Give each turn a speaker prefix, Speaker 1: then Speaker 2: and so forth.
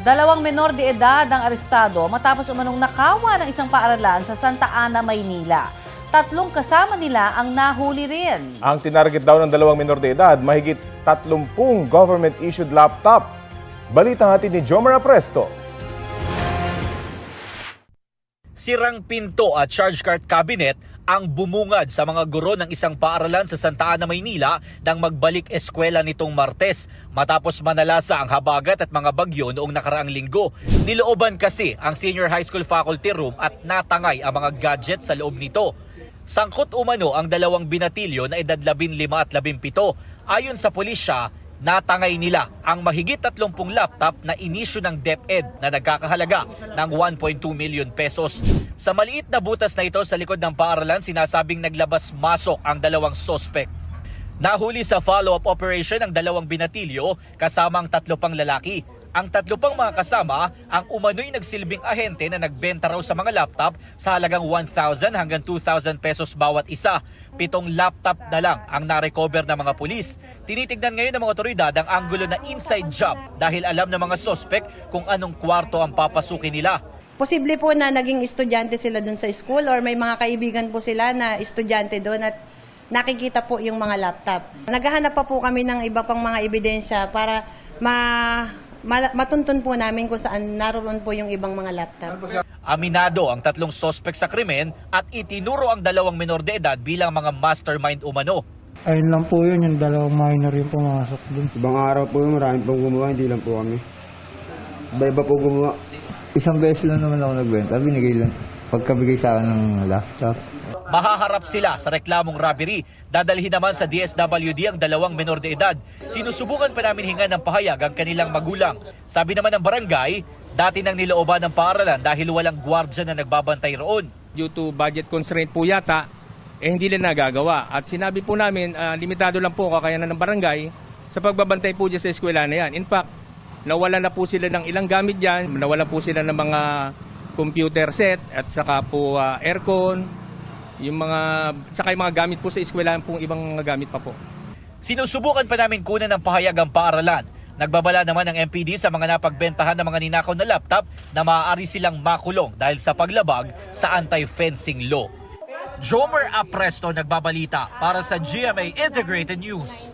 Speaker 1: Dalawang menor de edad ang arestado matapos umanong nakawa ng isang paaralan sa Santa Ana, Maynila. 3 kasama nila ang nahuli rin.
Speaker 2: Ang tinarget daw ng dalawang menor de edad, mahigit 30 government-issued laptop. Balita natin ni Jomar Apresto.
Speaker 3: Sirang pinto at charge card cabinet ang bumungad sa mga guro ng isang paaralan sa Santa Ana, Maynila nang magbalik eskwela nitong Martes matapos manalasa ang habagat at mga bagyo noong nakaraang linggo. Nilooban kasi ang senior high school faculty room at natangay ang mga gadgets sa loob nito. Sangkot umano ang dalawang binatilyo na edad 15 at 17. Ayon sa pulisya, natangay nila ang mahigit 30 laptop na inisyu ng DepEd na nagkakahalaga ng 1.2 million pesos. Sa maliit na butas na ito sa likod ng paaralan, sinasabing naglabas-masok ang dalawang sospek. Nahuli sa follow-up operation ang dalawang binatilyo kasama ang 3 pang lalaki. Ang 3 pang mga kasama ang umano'y nagsilbing ahente na nagbenta raw sa mga laptop sa halagang 1,000 hanggang 2,000 pesos bawat isa. 7 laptop na lang ang narecover ng mga pulis. Tinitignan ngayon ng mga otoridad ang anggulo na inside job dahil alam ng mga sospek kung anong kwarto ang papasukin nila.
Speaker 4: Posible po na naging estudyante sila dun sa school or may mga kaibigan po sila na estudyante doon at nakikita po yung mga laptop. Naghahanap pa po kami ng iba pang mga ebidensya para matuntun po namin kung saan naroon po yung ibang mga laptop.
Speaker 3: Aminado ang 3 sospek sa krimen at itinuro ang 2 menor de edad bilang mga mastermind umano.
Speaker 5: Ayun lang po yun, yung 2 minor yung pumasok dun.
Speaker 6: Ibang araw po yung maraming pong gumawa, hindi lang po kami. Iba po gumawa.
Speaker 5: Isang beses lang naman ako nagbenta, binigay lang. Pagkabigay sa akin ng laptop.
Speaker 3: Mahaharap sila sa reklamong robbery. Dadalhin naman sa DSWD ang 2 menor de edad. Sinusubukan pa namin hingan ng pahayag ang kanilang magulang. Sabi naman ng barangay, dati nang nilooban ng paaralan dahil walang gwardya na nagbabantay roon.
Speaker 7: Due to budget constraint po yata, hindi nila nagagawa. At sinabi po namin, limitado lang po kakayanan ng barangay sa pagbabantay po dyan sa eskwela na yan. In fact, nawala na po sila ng ilang gamit dyan, nawala po sila ng mga computer set at saka po aircon, saka yung mga gamit po sa eskwelahan pong ibang gamit pa po.
Speaker 3: Sinusubukan pa namin kunan ng pahayag ang paaralan. Nagbabala naman ang MPD sa mga napagbentahan ng mga ninakaw na laptop na maaari silang makulong dahil sa paglabag sa anti-fencing law. Jomar Apresto nagbabalita para sa GMA Integrated News.